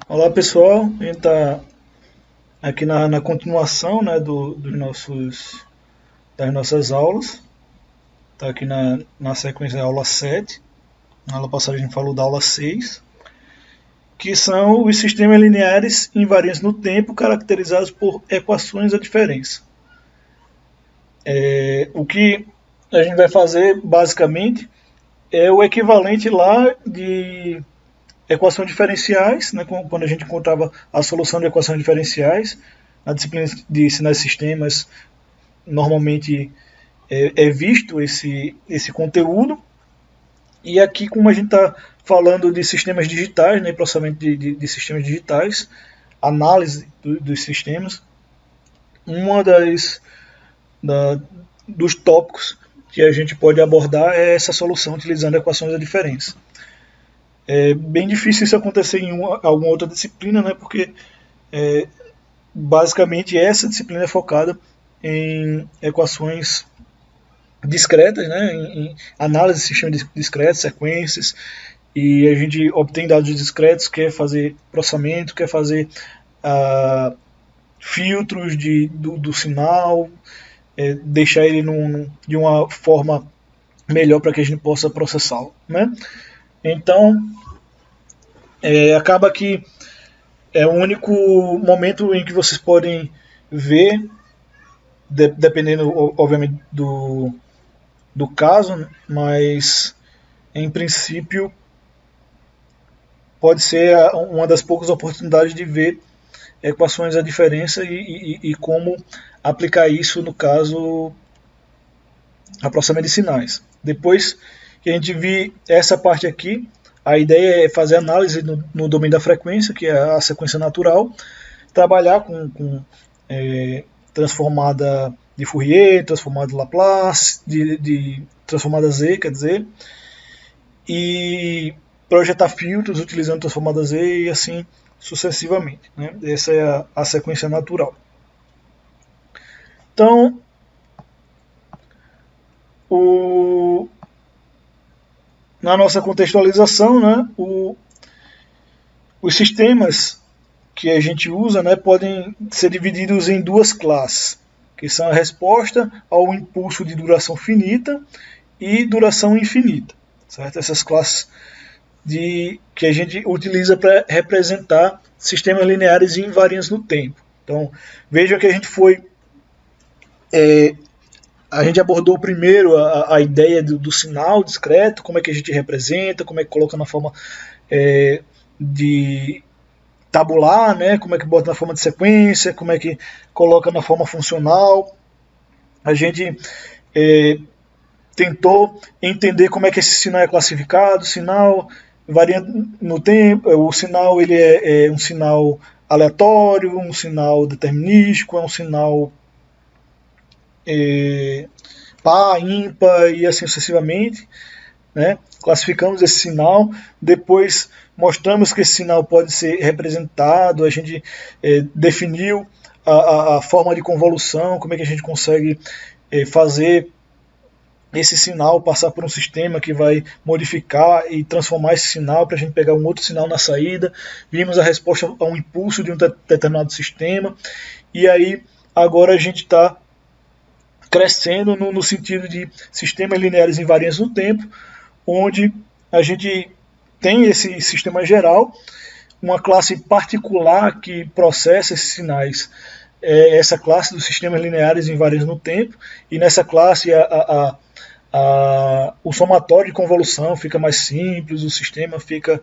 Olá pessoal, a gente está aqui na continuação, né, das nossas aulas. Está aqui na sequência da aula 7. Na aula passada a gente falou da aula 6, que são os sistemas lineares invariantes no tempo caracterizados por equações da diferença. O que a gente vai fazer basicamente é o equivalente lá de equações diferenciais, né, quando a gente encontrava a solução de equações diferenciais. Na disciplina de sinais e sistemas, normalmente é visto esse conteúdo. E aqui, como a gente está falando de sistemas digitais, né, processamento de sistemas digitais, análise dos sistemas, uma dos tópicos que a gente pode abordar é essa solução utilizando equações da diferença. É bem difícil isso acontecer em alguma outra disciplina, né, porque basicamente essa disciplina é focada em equações discretas, né, em análise de sistemas discretos, sequências, e a gente obtém dados discretos, quer fazer processamento, quer fazer filtros do sinal, deixar ele de uma forma melhor para que a gente possa processá-lo, né? Então, acaba que é o único momento em que vocês podem ver, dependendo, obviamente, do caso, mas em princípio pode ser uma das poucas oportunidades de ver equações da diferença e como aplicar isso no caso a processamento de sinais. Depois que a gente vir essa parte aqui, a ideia é fazer análise no domínio da frequência, que é a sequência natural, trabalhar com transformada de Fourier, transformada de Laplace, de transformada Z, quer dizer, e projetar filtros utilizando transformada Z e assim sucessivamente, né? Essa é a sequência natural. Então, na nossa contextualização, né, os sistemas que a gente usa, né, podem ser divididos em duas classes, que são a resposta ao impulso de duração finita e duração infinita, certo? Essas classes que a gente utiliza para representar sistemas lineares invariantes no tempo. Então, veja que a gente a gente abordou primeiro a ideia do sinal discreto, como é que a gente representa, como é que coloca na forma de tabular, né, como é que bota na forma de sequência, como é que coloca na forma funcional. A gente tentou entender como é que esse sinal é classificado. O sinal varia no tempo, o sinal ele é um sinal aleatório, um sinal determinístico, é um sinal par, ímpar e assim sucessivamente, né? Classificamos esse sinal, depois mostramos que esse sinal pode ser representado, a gente definiu a forma de convolução, como é que a gente consegue fazer esse sinal passar por um sistema que vai modificar e transformar esse sinal para a gente pegar um outro sinal na saída. Vimos a resposta a um impulso de um determinado sistema, e aí agora a gente está crescendo no sentido de sistemas lineares invariantes no tempo, onde a gente tem esse sistema geral, uma classe particular que processa esses sinais, essa classe dos sistemas lineares invariantes no tempo, e nessa classe o somatório de convolução fica mais simples, o sistema fica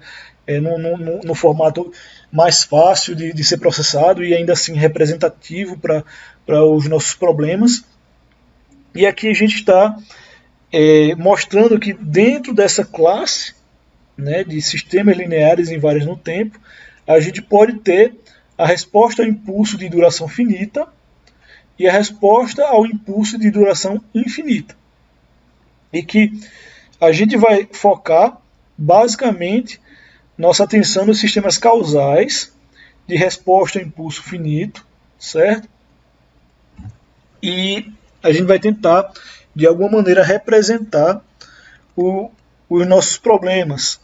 no formato mais fácil de ser processado e ainda assim representativo para os nossos problemas. E aqui a gente está mostrando que dentro dessa classe, né, de sistemas lineares invariantes no tempo, a gente pode ter a resposta ao impulso de duração finita e a resposta ao impulso de duração infinita. E que a gente vai focar basicamente nossa atenção nos sistemas causais de resposta ao impulso finito, certo? E a gente vai tentar, de alguma maneira, representar os nossos problemas,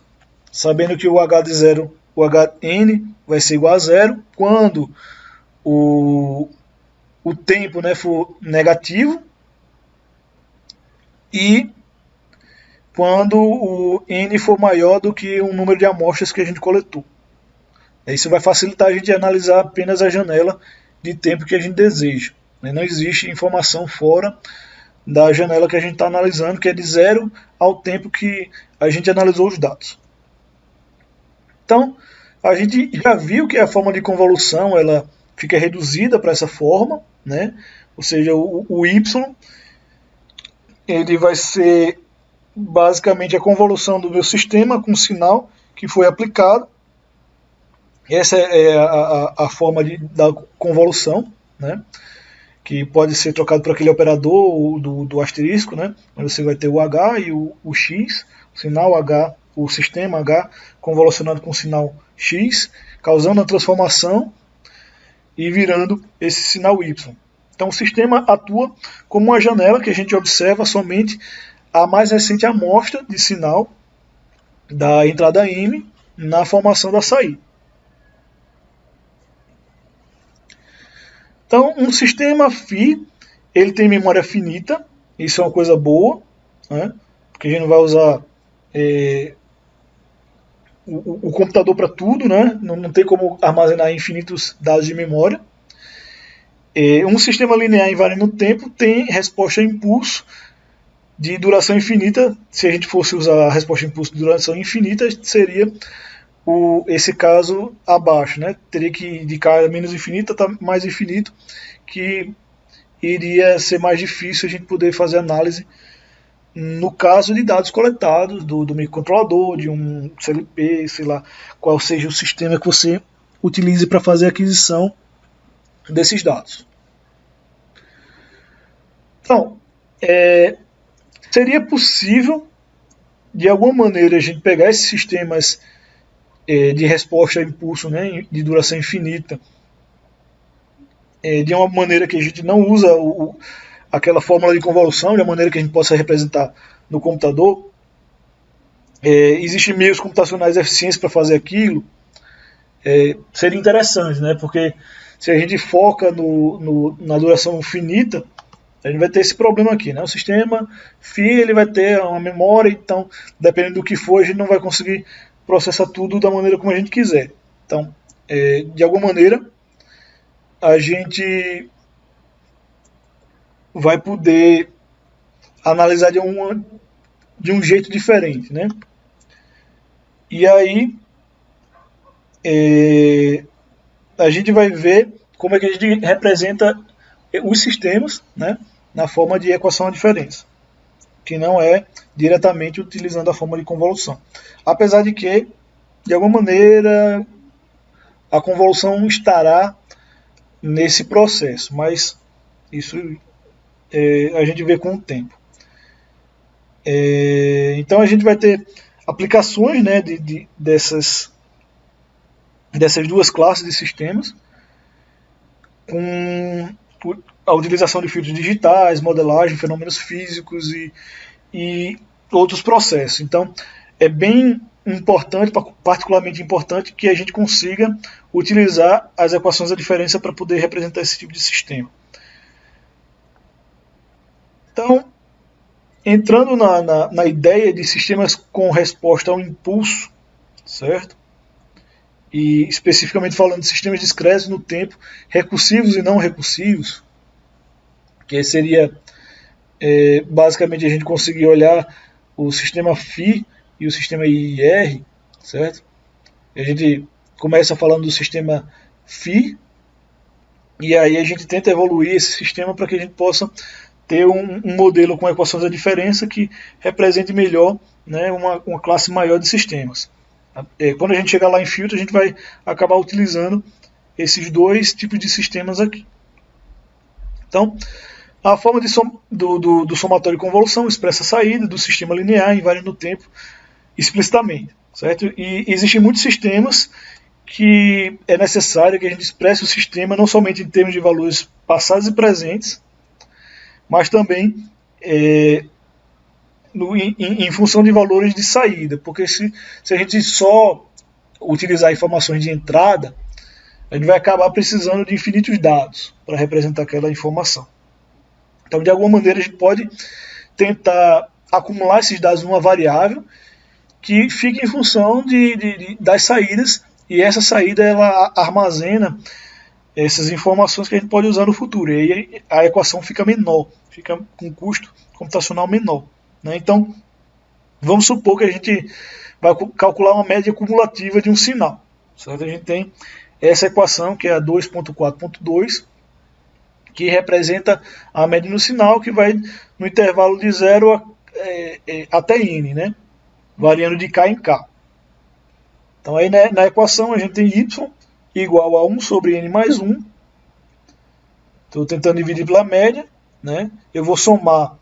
sabendo que o H de 0, o Hn vai ser igual a zero quando o tempo, né, for negativo e quando o N for maior do que o número de amostras que a gente coletou. Isso vai facilitar a gente analisar apenas a janela de tempo que a gente deseja. Não existe informação fora da janela que a gente está analisando, que é de zero ao tempo que a gente analisou os dados. Então, a gente já viu que a forma de convolução ela fica reduzida para essa forma, né? Ou seja, o y ele vai ser basicamente a convolução do meu sistema com o sinal que foi aplicado. Essa é a forma da convolução, né? Que pode ser trocado por aquele operador do asterisco, né? Você vai ter o H e o X, o sinal H, o sistema H convolucionado com o sinal X, causando a transformação e virando esse sinal Y. Então o sistema atua como uma janela que a gente observa somente a mais recente amostra de sinal da entrada M na formação da saída. Então, um sistema FI, ele tem memória finita, isso é uma coisa boa, né? Porque a gente não vai usar o computador para tudo, né? Não tem como armazenar infinitos dados de memória. Um sistema linear invariante no tempo tem resposta a impulso de duração infinita. Se a gente fosse usar a resposta a impulso de duração infinita, seria esse caso abaixo, né? Teria que indicar menos infinita tá mais infinito, que iria ser mais difícil a gente poder fazer análise no caso de dados coletados do microcontrolador, de um CLP, sei lá, qual seja o sistema que você utilize para fazer a aquisição desses dados. Então, seria possível de alguma maneira a gente pegar esses sistemas de resposta a impulso, né, de duração infinita, de uma maneira que a gente não usa aquela fórmula de convolução, de uma maneira que a gente possa representar no computador. Existem meios computacionais eficientes para fazer aquilo. Seria interessante, né, porque se a gente foca na duração finita, a gente vai ter esse problema aqui, né? O sistema FI ele vai ter uma memória, então dependendo do que for, a gente não vai conseguir processar tudo da maneira como a gente quiser. Então, de alguma maneira, a gente vai poder analisar de um jeito diferente, né? E aí, a gente vai ver como é que a gente representa os sistemas, né, na forma de equação à diferença, que não é diretamente utilizando a forma de convolução. Apesar de que, de alguma maneira, a convolução estará nesse processo, mas isso a gente vê com o tempo. Então a gente vai ter aplicações, né, dessas duas classes de sistemas, com a utilização de filtros digitais, modelagem, fenômenos físicos e outros processos. Então, é bem importante, particularmente importante, que a gente consiga utilizar as equações da diferença para poder representar esse tipo de sistema. Então, entrando na ideia de sistemas com resposta ao impulso, certo? E especificamente falando de sistemas discretos no tempo, recursivos e não recursivos, que seria basicamente a gente conseguir olhar o sistema FI e o sistema IR, certo? A gente começa falando do sistema FI e aí a gente tenta evoluir esse sistema para que a gente possa ter um modelo com equações da diferença que represente melhor, né, uma classe maior de sistemas. Quando a gente chegar lá em filtro, a gente vai acabar utilizando esses dois tipos de sistemas aqui. Então, a forma do somatório de convolução expressa a saída do sistema linear invariante no tempo explicitamente, certo? E existem muitos sistemas que é necessário que a gente expresse o sistema não somente em termos de valores passados e presentes, mas também em função de valores de saída, porque se a gente só utilizar informações de entrada, a gente vai acabar precisando de infinitos dados para representar aquela informação. Então, de alguma maneira, a gente pode tentar acumular esses dados numa variável que fique em função das saídas, e essa saída ela armazena essas informações que a gente pode usar no futuro. E aí a equação fica menor, fica com um custo computacional menor, né? Então, vamos supor que a gente vai calcular uma média cumulativa de um sinal. Certo? A gente tem essa equação, que é a 2.4.2, que representa a média no sinal, que vai no intervalo de 0 até n, né? Variando de k em k. Então, aí na equação a gente tem y igual a 1 sobre n mais 1. Estou tentando dividir pela média, né? Eu vou somar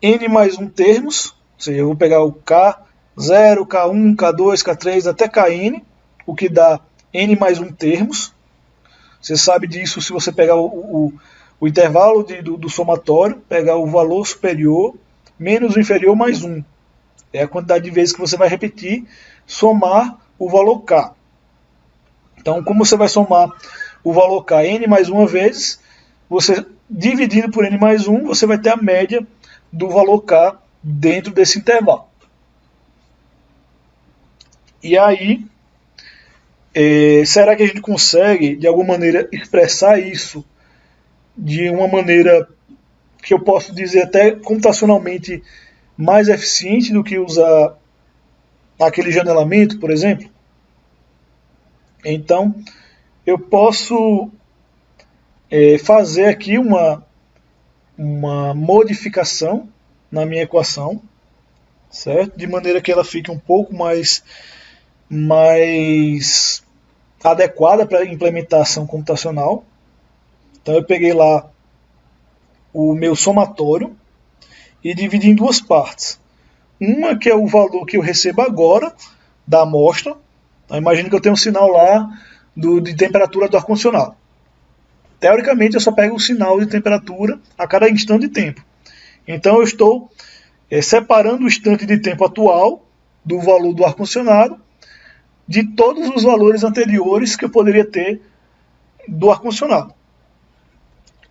n mais 1 termos, ou seja, eu vou pegar o k0, k1, k2, k3 até kn, o que dá n mais 1 termos. Você sabe disso se você pegar o intervalo do somatório, pegar o valor superior menos o inferior mais 1. É a quantidade de vezes que você vai repetir, somar o valor k. Então, como você vai somar o valor k n mais uma vezes, você dividindo por n mais 1, você vai ter a média do valor k dentro desse intervalo. E aí, será que a gente consegue, de alguma maneira, expressar isso de uma maneira que eu posso dizer até computacionalmente mais eficiente do que usar aquele janelamento, por exemplo? Então, eu posso fazer aqui uma modificação na minha equação, certo? De maneira que ela fique um pouco mais adequada para a implementação computacional. Então, eu peguei lá o meu somatório e dividi em duas partes. Uma que é o valor que eu recebo agora da amostra. Então, imagine que eu tenho um sinal lá de temperatura do ar-condicionado. Teoricamente, eu só pego o sinal de temperatura a cada instante de tempo. Então, eu estou separando o instante de tempo atual do valor do ar-condicionado de todos os valores anteriores que eu poderia ter do ar-condicionado.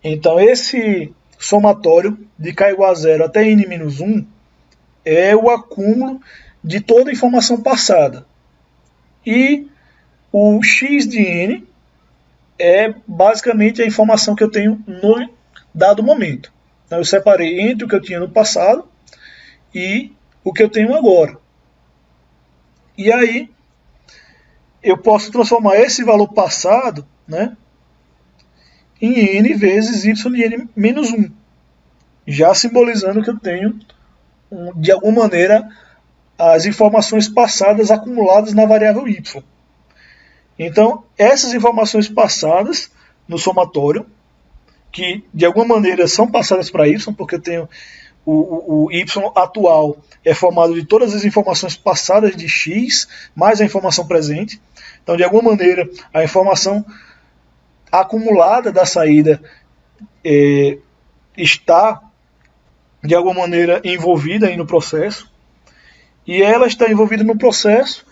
Então, esse somatório de k igual a 0 até n-1 é o acúmulo de toda a informação passada. E o x de n é basicamente a informação que eu tenho no dado momento. Então, eu separei entre o que eu tinha no passado e o que eu tenho agora. E aí, eu posso transformar esse valor passado, né, em n vezes y de n menos 1, já simbolizando que eu tenho, de alguma maneira, as informações passadas acumuladas na variável y. Então, essas informações passadas no somatório, que de alguma maneira são passadas para y, porque eu tenho o y atual é formado de todas as informações passadas de x, mais a informação presente. Então, de alguma maneira, a informação acumulada da saída está, de alguma maneira, envolvida aí no processo. E ela está envolvida no processo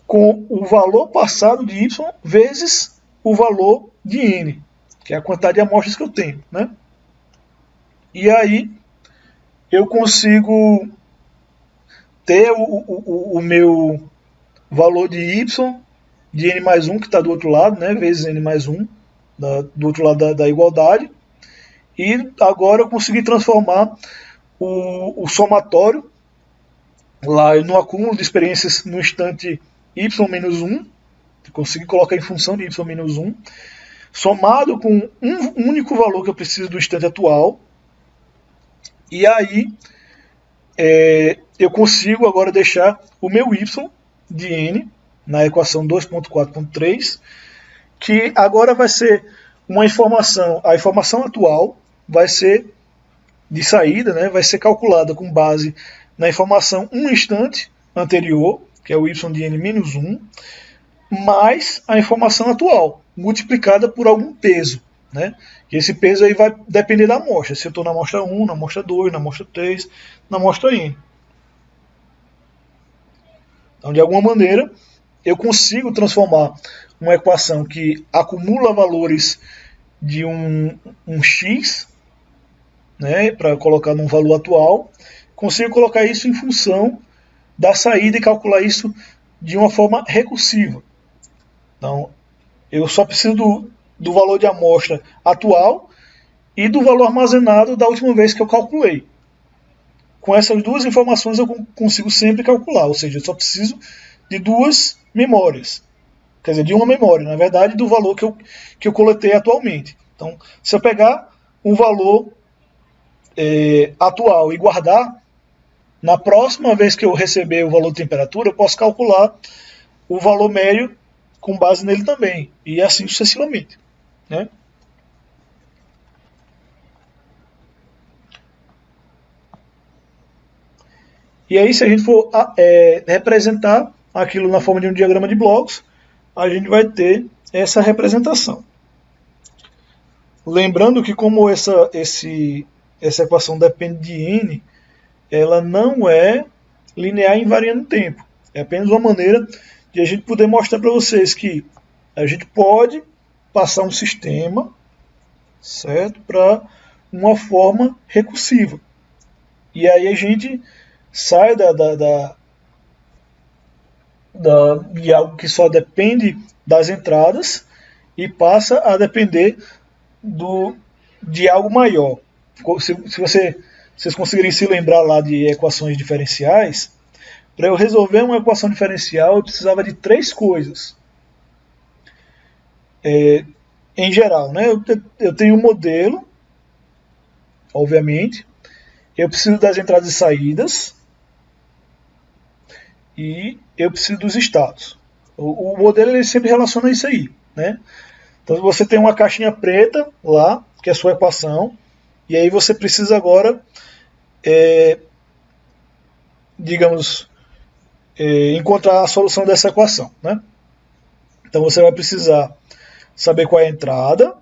com o valor passado de y vezes o valor de n, que é a quantidade de amostras que eu tenho, né? E aí eu consigo ter o meu valor de y de n mais 1, que está do outro lado, né, vezes n mais 1, do outro lado da igualdade. E agora eu consegui transformar o somatório lá no acúmulo de experiências no instante y menos 1, consegui colocar em função de y menos 1, somado com um único valor que eu preciso do instante atual. E aí eu consigo agora deixar o meu y de n na equação 2.4.3, que agora vai ser uma informação, a informação atual vai ser de saída, né, vai ser calculada com base na informação um instante anterior, que é o y de n menos 1, mais a informação atual, multiplicada por algum peso, né? E esse peso aí vai depender da amostra, se eu estou na amostra 1, na amostra 2, na amostra 3, na amostra n. Então, de alguma maneira, eu consigo transformar uma equação que acumula valores de um x, né, para colocar num valor atual, consigo colocar isso em função da saída e calcular isso de uma forma recursiva. Então, eu só preciso do valor de amostra atual e do valor armazenado da última vez que eu calculei. Com essas duas informações eu consigo sempre calcular, ou seja, eu só preciso de duas memórias. Quer dizer, de uma memória, na verdade, do valor que eu coletei atualmente. Então, se eu pegar um valor atual e guardar, na próxima vez que eu receber o valor de temperatura, eu posso calcular o valor médio com base nele também, e assim sucessivamente, né? E aí, se a gente for representar aquilo na forma de um diagrama de blocos, a gente vai ter essa representação. Lembrando que como essa equação depende de n, ela não é linear e invariando no tempo. É apenas uma maneira de a gente poder mostrar para vocês que a gente pode passar um sistema, certo, para uma forma recursiva. E aí a gente sai de algo que só depende das entradas e passa a depender de algo maior. Se vocês conseguirem se lembrar lá de equações diferenciais, para eu resolver uma equação diferencial eu precisava de três coisas. Em geral, né? Eu tenho um modelo, obviamente, eu preciso das entradas e saídas, e eu preciso dos estados. O modelo ele sempre relaciona isso aí, né? Então você tem uma caixinha preta lá, que é a sua equação, e aí você precisa agora, encontrar a solução dessa equação, né? Então você vai precisar saber qual é a entrada,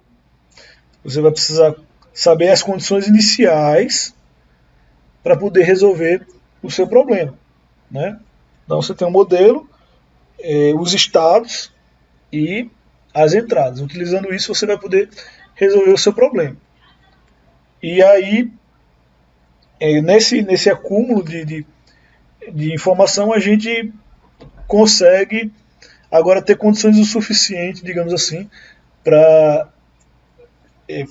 você vai precisar saber as condições iniciais para poder resolver o seu problema, né? Então você tem um modelo, os estados e as entradas. Utilizando isso você vai poder resolver o seu problema. E aí, nesse acúmulo de informação, a gente consegue agora ter condições o suficiente, digamos assim, para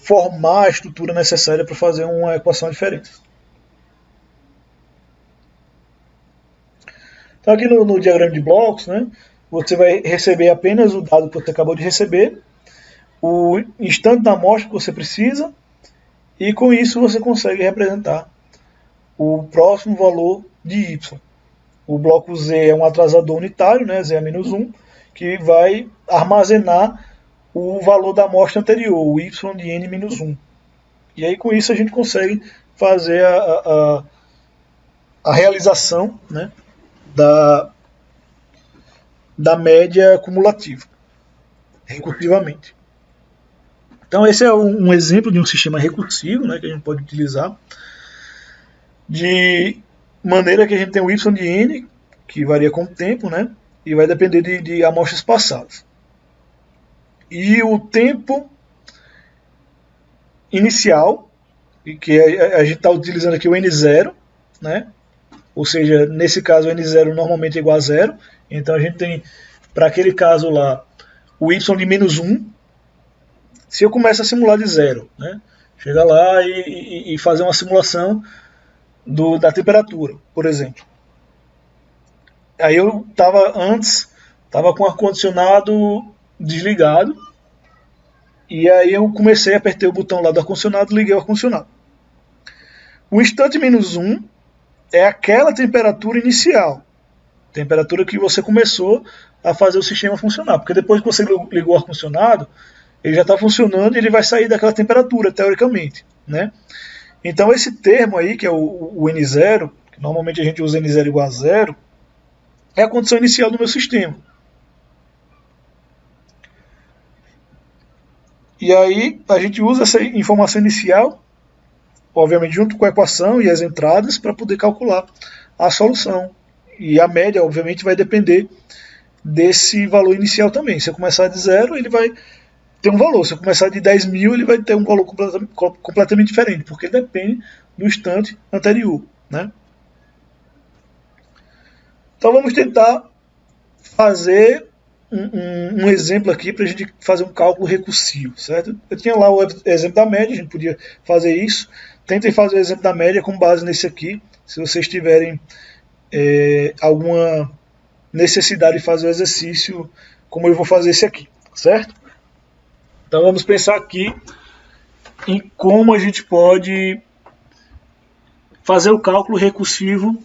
formar a estrutura necessária para fazer uma equação diferente. Então aqui no diagrama de blocos, né, você vai receber apenas o dado que você acabou de receber, o instante da amostra que você precisa, e com isso você consegue representar o próximo valor de y. O bloco Z é um atrasador unitário, né, Z é menos 1, que vai armazenar o valor da amostra anterior, o y de n menos 1. E aí com isso a gente consegue fazer a realização, né, da média cumulativa, recursivamente. Então esse é um exemplo de um sistema recursivo, né, que a gente pode utilizar, de maneira que a gente tem o y de n, que varia com o tempo, né, e vai depender de amostras passadas. E o tempo inicial, que a gente está utilizando aqui o n0, né, ou seja, nesse caso o n0 normalmente é igual a 0, então a gente tem, para aquele caso lá, o y de menos 1. Se eu começo a simular de 0, né, chegar lá e fazer uma simulação da temperatura, por exemplo. Aí eu estava com o ar-condicionado desligado, e aí eu apertei o botão lá do ar-condicionado e liguei o ar-condicionado. O instante menos 1 é aquela temperatura inicial, temperatura que você começou a fazer o sistema funcionar, porque depois que você ligou o ar-condicionado, ele já está funcionando e ele vai sair daquela temperatura, teoricamente, né? Então esse termo aí, que é o N0, que normalmente a gente usa N0 igual a 0, é a condição inicial do meu sistema. E aí a gente usa essa informação inicial, obviamente junto com a equação e as entradas, para poder calcular a solução. E a média, obviamente, vai depender desse valor inicial também. Se eu começar de 0, ele vai ter um valor. Se eu começar de 10.000, ele vai ter um valor completamente diferente, porque depende do instante anterior, né? Então vamos tentar fazer um exemplo aqui para a gente fazer um cálculo recursivo, certo? Eu tinha lá o exemplo da média, a gente podia fazer isso. Tentem fazer o exemplo da média com base nesse aqui, se vocês tiverem alguma necessidade de fazer o exercício como eu vou fazer esse aqui, certo? Então vamos pensar aqui em como a gente pode fazer o cálculo recursivo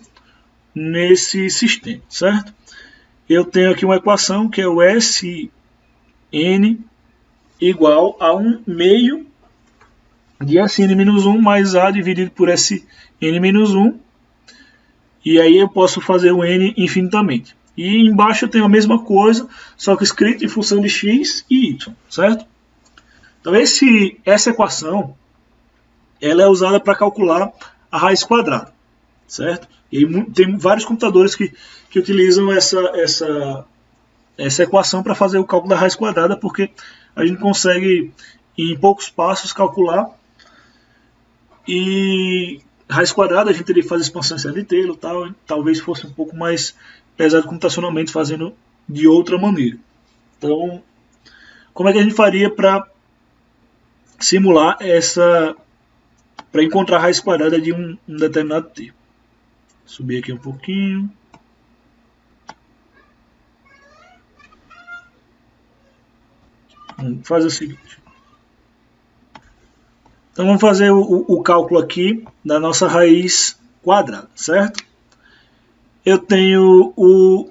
nesse sistema, certo? Eu tenho aqui uma equação que é o Sn igual a 1 meio de Sn-1 mais A dividido por Sn-1, e aí eu posso fazer o n infinitamente. E embaixo eu tenho a mesma coisa, só que escrito em função de x e y, certo? Então essa equação ela é usada para calcular a raiz quadrada, certo? E aí tem vários computadores que utilizam essa equação para fazer o cálculo da raiz quadrada, porque a gente consegue em poucos passos calcular, e raiz quadrada a gente teria que fazer expansão em série de Taylor, talvez fosse um pouco mais pesado computacionalmente fazendo de outra maneira. Então, como é que a gente faria para simular para encontrar a raiz quadrada de um determinado termo? Subir aqui um pouquinho. Vamos fazer o seguinte. Então vamos fazer o cálculo aqui da nossa raiz quadrada, certo? Eu tenho o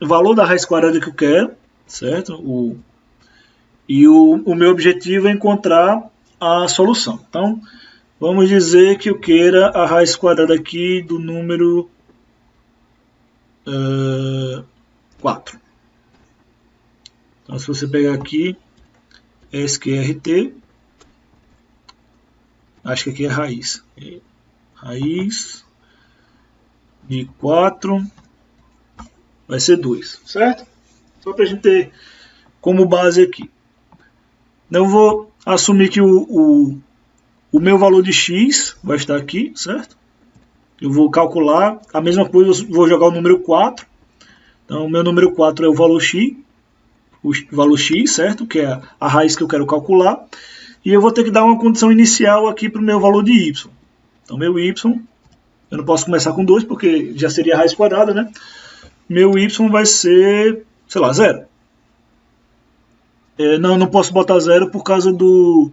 valor da raiz quadrada que eu quero, certo? E o meu objetivo é encontrar a solução. Então, vamos dizer que eu queira a raiz quadrada aqui do número 4. Então, se você pegar aqui SQRT, acho que aqui é raiz. Raiz de 4 vai ser 2, certo? Só para a gente ter como base aqui. Então, eu vou assumir que o meu valor de x vai estar aqui, certo? Eu vou calcular a mesma coisa, eu vou jogar o número 4. Então, o meu número 4 é o valor x, certo? Que é a raiz que eu quero calcular. E eu vou ter que dar uma condição inicial aqui para o meu valor de y. Então, meu y, eu não posso começar com 2, porque já seria a raiz quadrada, né? Meu y vai ser, sei lá, 0. Não posso botar 0 por causa do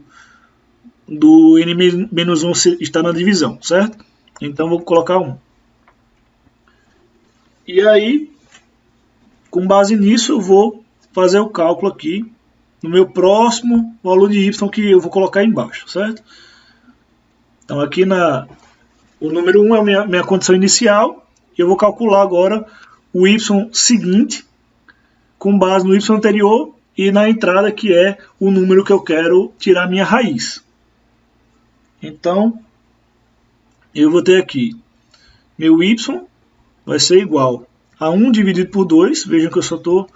n-1 estar na divisão, certo? Então, vou colocar 1. E aí, com base nisso, eu vou fazer o cálculo aqui no meu próximo valor de y que eu vou colocar embaixo, certo? Então, aqui o número 1 é a minha condição inicial, e eu vou calcular agora o y seguinte, com base no y anterior e na entrada, que é o número que eu quero tirar a minha raiz. Então, eu vou ter aqui, meu y vai ser igual a 1 dividido por 2, vejam que eu só estou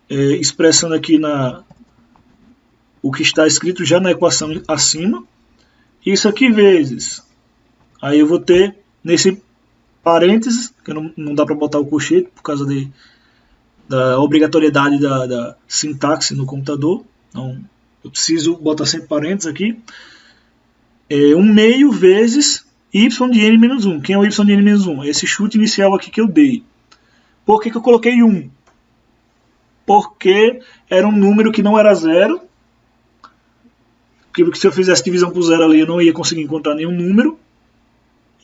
expressando aqui o que está escrito já na equação acima, isso aqui vezes, aí eu vou ter nesse parênteses, que não dá para botar o colchete por causa da obrigatoriedade da sintaxe no computador, então eu preciso botar sempre parênteses aqui, 1 meio vezes y de n-1. Quem é o y de n-1? Esse chute inicial aqui que eu dei. Por que eu coloquei 1? Porque era um número que não era 0, porque se eu fizesse divisão por 0 ali eu não ia conseguir encontrar nenhum número,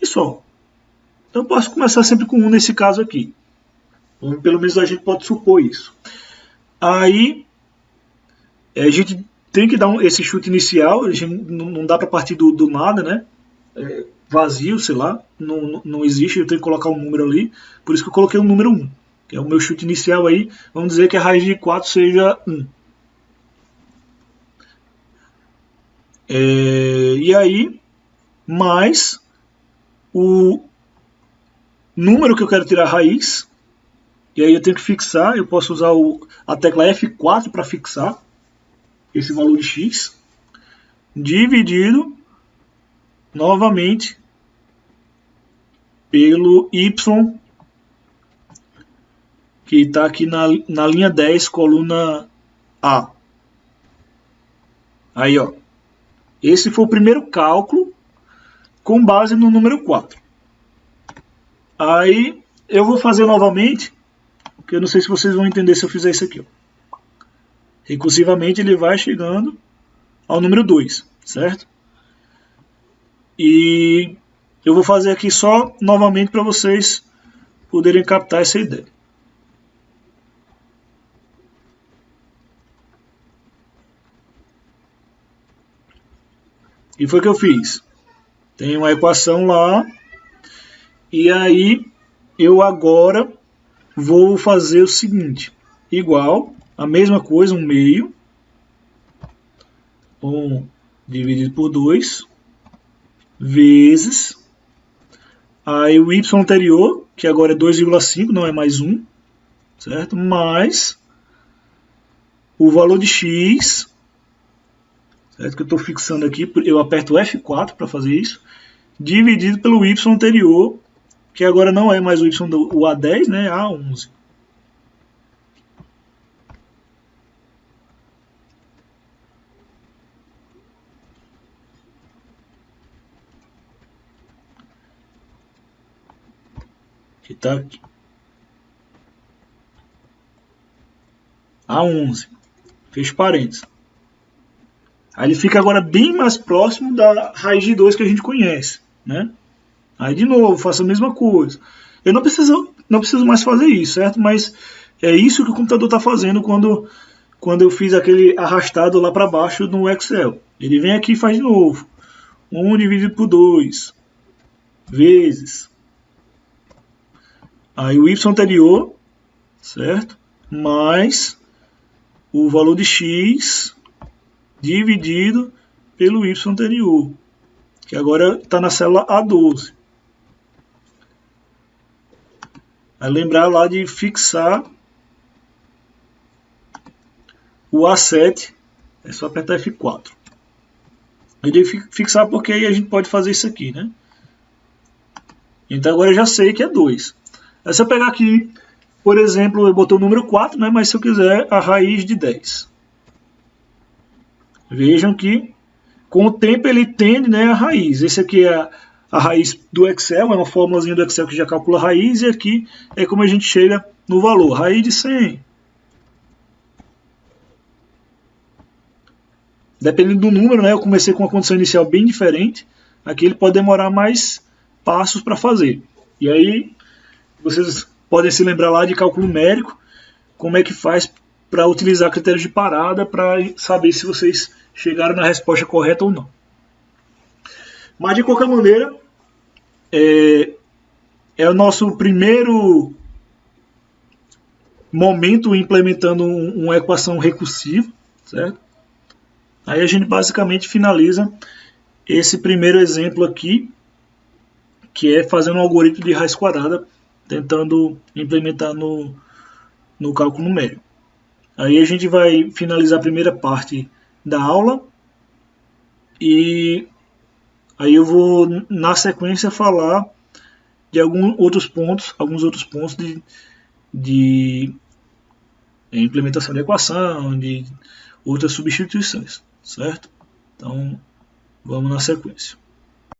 e só. Então eu posso começar sempre com 1 nesse caso aqui. Ou pelo menos a gente pode supor isso. Aí a gente tem que dar esse chute inicial, a gente não dá para partir do nada, né? Vazio, sei lá, não existe, eu tenho que colocar um número ali, por isso que eu coloquei o número 1, que é o meu chute inicial aí, vamos dizer que a raiz de 4 seja 1. E aí, mais o número que eu quero tirar a raiz, E aí eu tenho que fixar, eu posso usar a tecla F4 para fixar esse valor de x, dividido novamente pelo y, que está aqui na linha 10, coluna A. Aí, ó. Esse foi o primeiro cálculo com base no número 4. Aí eu vou fazer novamente, porque eu não sei se vocês vão entender se eu fizer isso aqui. Ó. Recursivamente ele vai chegando ao número 2, certo? E eu vou fazer aqui só novamente para vocês poderem captar essa ideia. E foi o que eu fiz. Tem uma equação lá. E aí eu agora vou fazer o seguinte. Igual, a mesma coisa, 1 meio. 1 dividido por 2. Vezes. Aí o y anterior, que agora é 2,5, não é mais 1. Certo? Mais o valor de x, certo? Que eu estou fixando aqui, eu aperto F4 para fazer isso, dividido pelo y anterior, que agora não é mais o y do A10, né? A11. Que está aqui. A11. Fecho parênteses. Aí ele fica agora bem mais próximo da raiz de 2 que a gente conhece, né? Aí de novo, faço a mesma coisa. Eu não preciso mais fazer isso, certo? Mas é isso que o computador está fazendo quando eu fiz aquele arrastado lá para baixo no Excel. Ele vem aqui e faz de novo. 1 dividido por 2 vezes. Aí o y anterior, certo? Mais o valor de x dividido pelo y anterior, que agora está na célula A12. Aí lembrar lá de fixar o A7, é só apertar F4. Eu devo fixar porque aí a gente pode fazer isso aqui, né? Então agora eu já sei que é 2. Aí se eu pegar aqui, por exemplo, eu botei o número 4, né? Mas se eu quiser a raiz de 10. Vejam que com o tempo ele tende, né, a raiz. Esse aqui é a raiz do Excel, é uma fórmulazinha do Excel que já calcula a raiz, e aqui é como a gente chega no valor, raiz de 100. Dependendo do número, né, eu comecei com uma condição inicial bem diferente, aqui ele pode demorar mais passos para fazer. E aí vocês podem se lembrar lá de cálculo numérico, como é que faz para utilizar critérios de parada para saber se vocês chegaram na resposta correta ou não. Mas de qualquer maneira, é o nosso primeiro momento implementando uma equação recursiva, certo? Aí a gente basicamente finaliza esse primeiro exemplo aqui, que é fazendo um algoritmo de raiz quadrada, tentando implementar no cálculo numérico. Aí a gente vai finalizar a primeira parte da aula e aí eu vou na sequência falar de alguns outros pontos de implementação de equação, de outras substituições, certo? Então vamos na sequência.